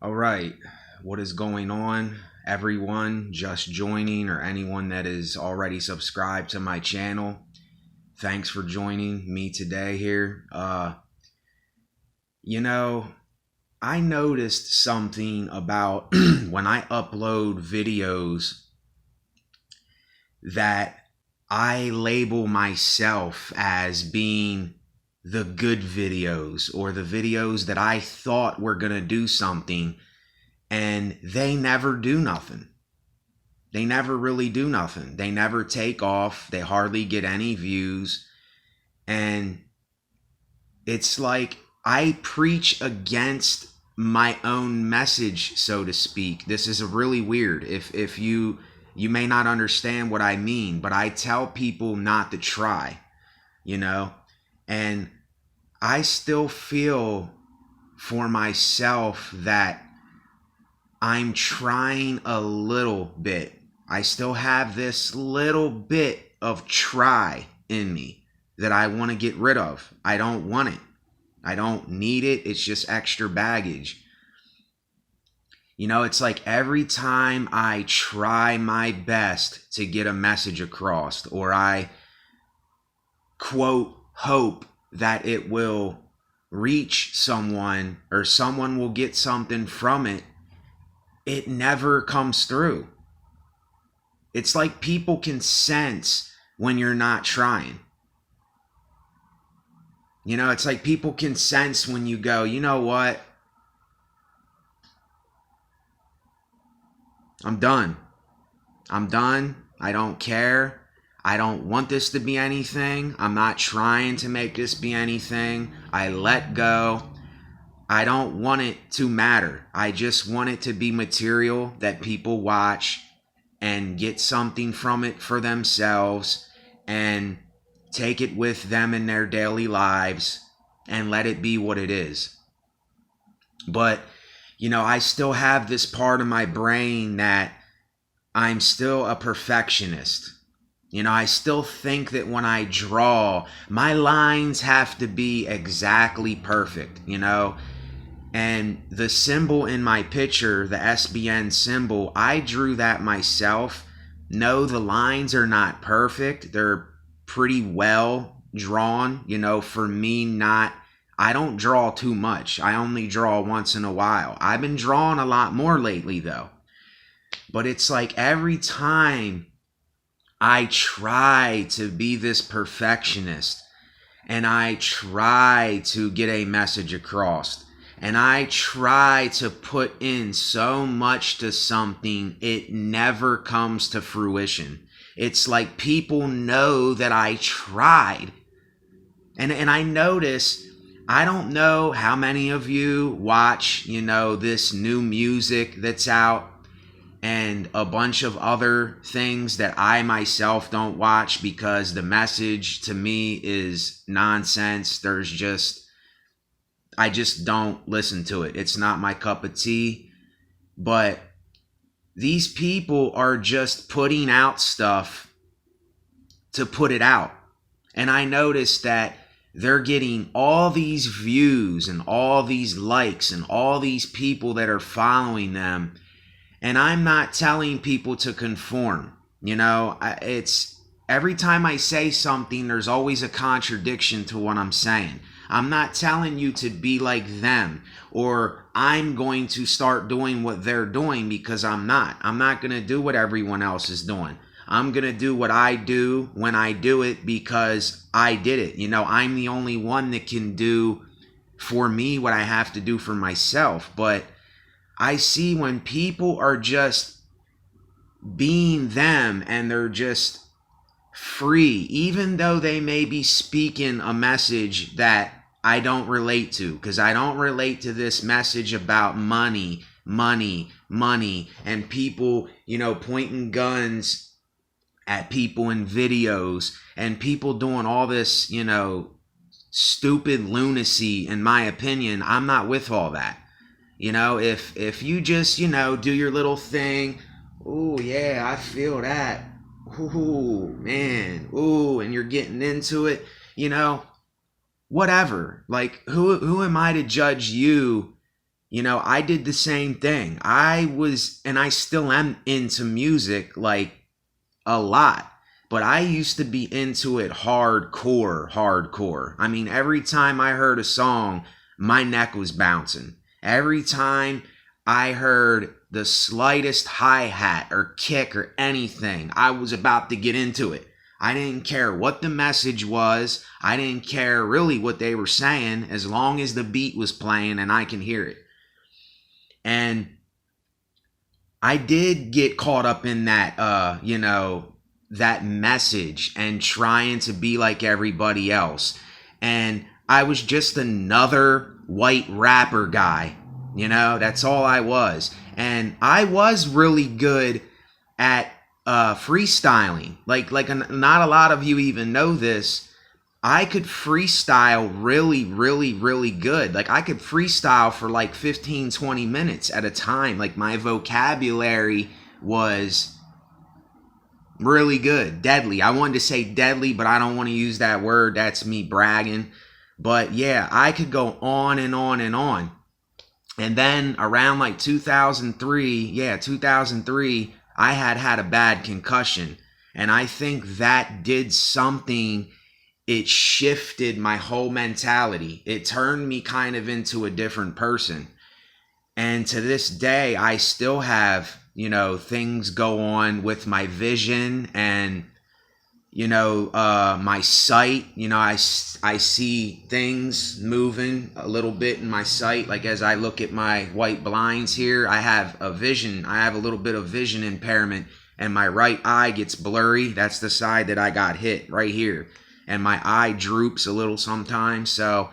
All right, what is going on, everyone just joining or anyone that is already subscribed to my channel? Thanks for joining me today here. You know, I noticed something about when I upload videos that I label myself as being the good videos or the videos that I thought were going to do something, and they never do nothing. They never really do nothing. They never take off. They hardly get any views. And it's like I preach against my own message, so to speak. This is really weird. If you may not understand what I mean, but I tell people not to try, you know? And I still feel for myself that I'm trying a little bit. I still have this little bit of try in me that I want to get rid of. I don't want it. I don't need it. It's just extra baggage. It's like every time I try my best to get a message across, or I quote hope that it will reach someone or someone will get something from it, it never comes through. It's like people can sense when you're not trying. It's like people can sense when you go, you know what? I'm done. I'm done. I don't care. I don't want this to be anything. I'm not trying to make this be anything. I let go. I don't want it to matter. I just want it to be material that people watch and get something from it for themselves and take it with them in their daily lives and let it be what it is. But, I still have this part of my brain that I'm still a perfectionist. I still think that when I draw, my lines have to be exactly perfect, And the symbol in my picture, the SBN symbol, I drew that myself. No, the lines are not perfect. They're pretty well drawn, for me. I don't draw too much. I only draw once in a while. I've been drawing a lot more lately though. But it's like every time I try to be this perfectionist and I try to get a message across and I try to put in so much to something, it never comes to fruition. It's like people know that I tried. And I notice, I don't know how many of you watch, this new music that's out and a bunch of other things that I myself don't watch because the message to me is nonsense. I just don't listen to it. It's not my cup of tea. But these people are just putting out stuff to put it out. And I noticed that they're getting all these views and all these likes and all these people that are following them. And I'm not telling people to conform. It's every time I say something, there's always a contradiction to what I'm saying. I'm not telling you to be like them or I'm going to start doing what they're doing, because I'm not. I'm not going to do what everyone else is doing. I'm going to do what I do when I do it because I did it. I'm the only one that can do for me what I have to do for myself. But I see when people are just being them and they're just free, even though they may be speaking a message that I don't relate to, because I don't relate to this message about money, and people, pointing guns at people in videos and people doing all this, stupid lunacy. In my opinion, I'm not with all that. If you just, do your little thing, ooh, yeah, I feel that. Ooh, man. Ooh, and you're getting into it, whatever. Like, who am I to judge you I did the same thing. And I still am into music like a lot, but I used to be into it hardcore. I mean, every time I heard a song, my neck was bouncing. Every time I heard the slightest hi-hat or kick or anything, I was about to get into it. I didn't care what the message was. I didn't care really what they were saying as long as the beat was playing and I can hear it. And I did get caught up in that, that message and trying to be like everybody else. And I was just another white rapper guy. That's all I was. And I was really good at freestyling. Like not a lot of you even know this. I could freestyle really, really, really good. Like I could freestyle for like 15, 20 minutes at a time. Like my vocabulary was really good. Deadly. I wanted to say deadly, but I don't want to use that word. That's me bragging. But yeah, I could go on and on and on. And then around like 2003, I had a bad concussion. And I think that did something. It shifted my whole mentality. It turned me kind of into a different person. And to this day, I still have, things go on with my vision and, my sight. I see things moving a little bit in my sight. Like as I look at my white blinds here, I have a little bit of vision impairment and my right eye gets blurry. That's the side that I got hit right here. And my eye droops a little sometimes. So,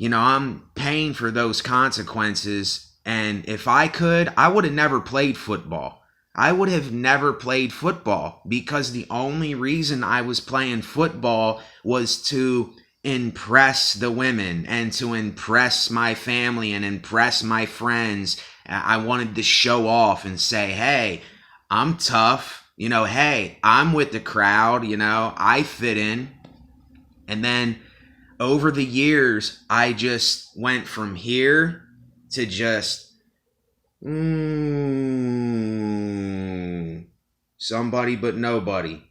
I'm paying for those consequences. And if I could, I would have never played football. I would have never played football because the only reason I was playing football was to impress the women and to impress my family and impress my friends. I wanted to show off and say, hey, I'm tough. Hey, I'm with the crowd. I fit in. And then over the years, I just went from here to just somebody but nobody.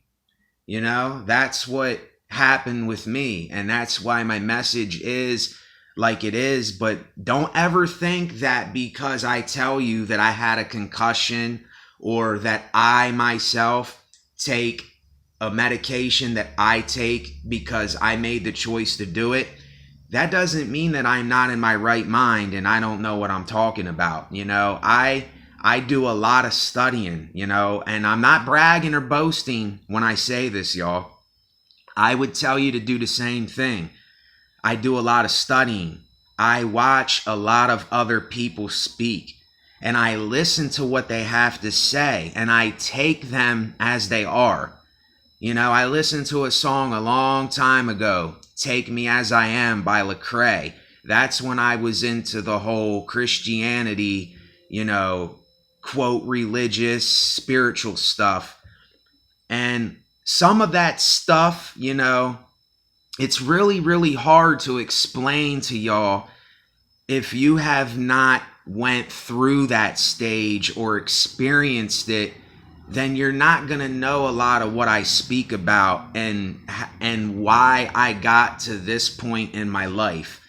That's what happened with me. And that's why my message is like it is. But don't ever think that because I tell you that I had a concussion or that I myself take a medication that I take because I made the choice to do it, that doesn't mean that I'm not in my right mind and I don't know what I'm talking about. I do a lot of studying, and I'm not bragging or boasting when I say this, y'all. I would tell you to do the same thing. I do a lot of studying. I watch a lot of other people speak and I listen to what they have to say and I take them as they are. I listened to a song a long time ago, Take Me As I Am by Lecrae. That's when I was into the whole Christianity, quote, religious, spiritual stuff. And some of that stuff, it's really, really hard to explain to y'all if you have not went through that stage or experienced it. Then you're not going to know a lot of what I speak about and why I got to this point in my life.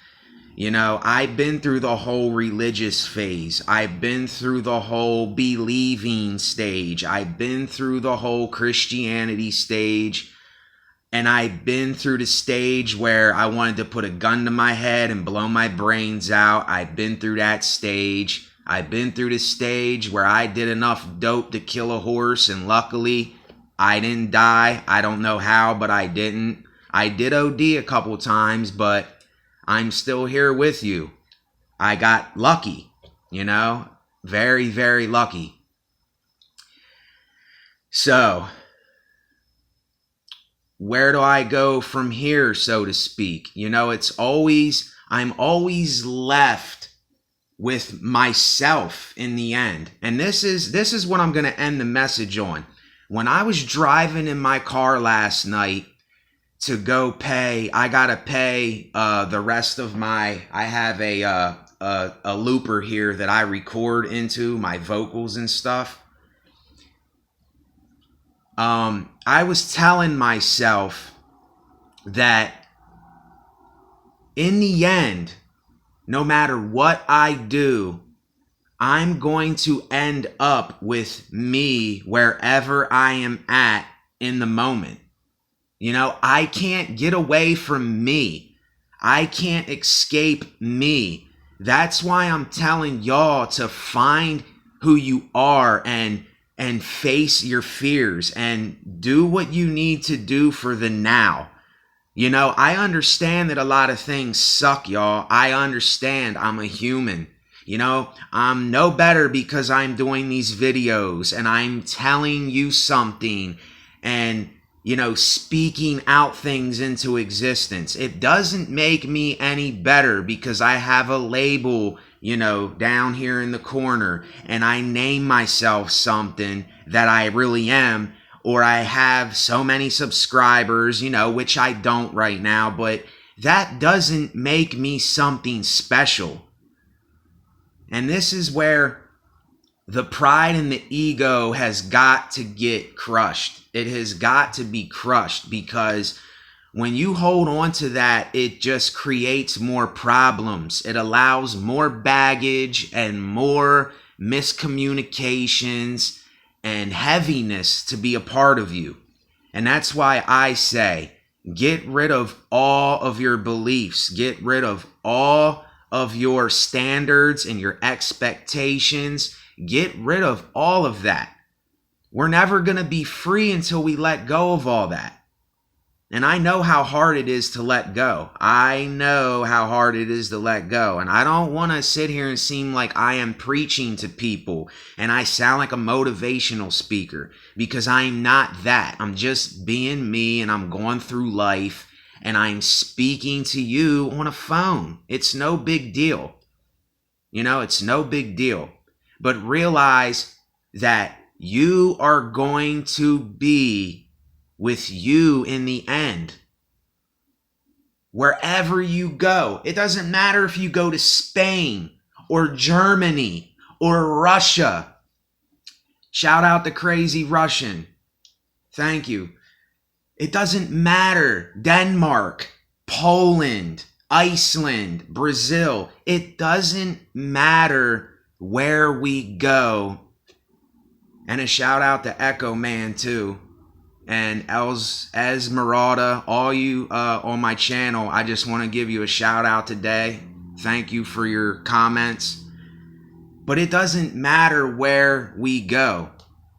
I've been through the whole religious phase. I've been through the whole believing stage. I've been through the whole Christianity stage. And I've been through the stage where I wanted to put a gun to my head and blow my brains out. I've been through that stage. I've been through the stage where I did enough dope to kill a horse, and luckily I didn't die. I don't know how, but I didn't. I did OD a couple times, but I'm still here with you. I got lucky, very, very lucky. So, where do I go from here, so to speak? I'm always left with myself in the end. And this is what I'm going to end the message on. When I was driving in my car last night to go pay, I got to pay the rest of I have a a looper here that I record into my vocals and stuff. I was telling myself that in the end, no matter what I do, I'm going to end up with me wherever I am at in the moment. You know, I can't get away from me. I can't escape me. That's why I'm telling y'all to find who you are and face your fears and do what you need to do for the now. You know, I understand that a lot of things suck, y'all. I understand. I'm a human. You know, I'm no better because I'm doing these videos and I'm telling you something and, you know, speaking out things into existence. It doesn't make me any better because I have a label, you know, down here in the corner and I name myself something that I really am, or I have so many subscribers, you know, which I don't right now, but that doesn't make me something special. And this is where the pride and the ego has got to get crushed. It has got to be crushed, because when you hold on to that, it just creates more problems. It allows more baggage and more miscommunications and heaviness to be a part of you. And that's why I say, get rid of all of your beliefs. Get rid of all of your standards and your expectations. Get rid of all of that. We're never going to be free until we let go of all that. And I know how hard it is to let go. I know how hard it is to let go. And I don't want to sit here and seem like I am preaching to people and I sound like a motivational speaker, because I'm not that. I'm just being me, and I'm going through life and I'm speaking to you on a phone. It's no big deal. You know, it's no big deal. But realize that you are going to be with you in the end. Wherever you go, it doesn't matter if you go to Spain or Germany or Russia. Shout out the Crazy Russian. Thank you. It doesn't matter. Denmark, Poland, Iceland, Brazil. It doesn't matter where we go. And a shout out to Echo Man too. And Esmeralda, all you on my channel, I just want to give you a shout out today. Thank you for your comments. But it doesn't matter where we go.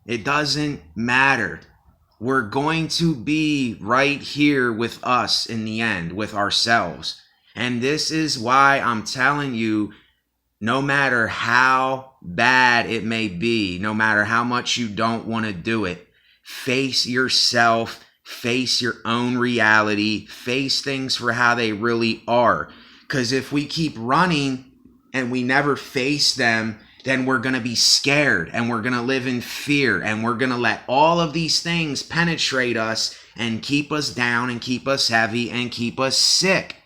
It doesn't matter. We're going to be right here with us in the end, with ourselves. And this is why I'm telling you, no matter how bad it may be, no matter how much you don't want to do it, face yourself, face your own reality, face things for how they really are. Because if we keep running and we never face them, then we're going to be scared and we're going to live in fear, and we're going to let all of these things penetrate us and keep us down and keep us heavy and keep us sick.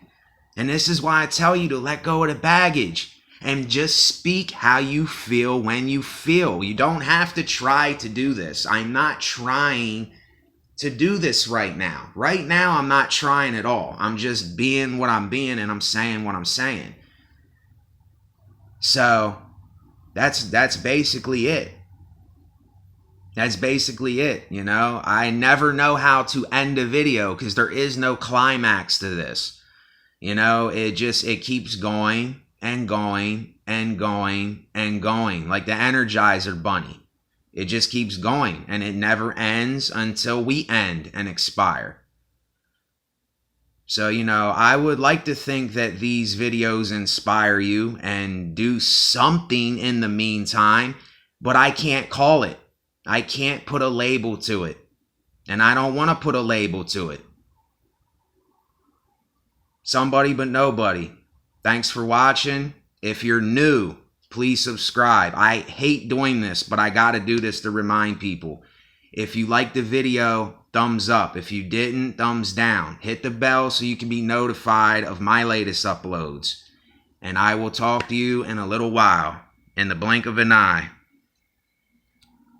And this is why I tell you to let go of the baggage and just speak how you feel when you feel. You don't have to try to do this. I'm not trying to do this right now. Right now, I'm not trying at all. I'm just being what I'm being, and I'm saying what I'm saying. So that's basically it. That's basically it, you know. I never know how to end a video because there is no climax to this. You know, it keeps going and going and going and going, like the Energizer Bunny. It just keeps going, and it never ends until we end and expire. So, you know, I would like to think that these videos inspire you and do something in the meantime, but I can't call it. I can't put a label to it, and I don't want to put a label to it. Somebody but nobody. Thanks for watching. If you're new, please subscribe. I hate doing this, but I got to do this to remind people. If you liked the video, thumbs up. If you didn't, thumbs down. Hit the bell so you can be notified of my latest uploads. and I will talk to you in a little while, in the blink of an eye.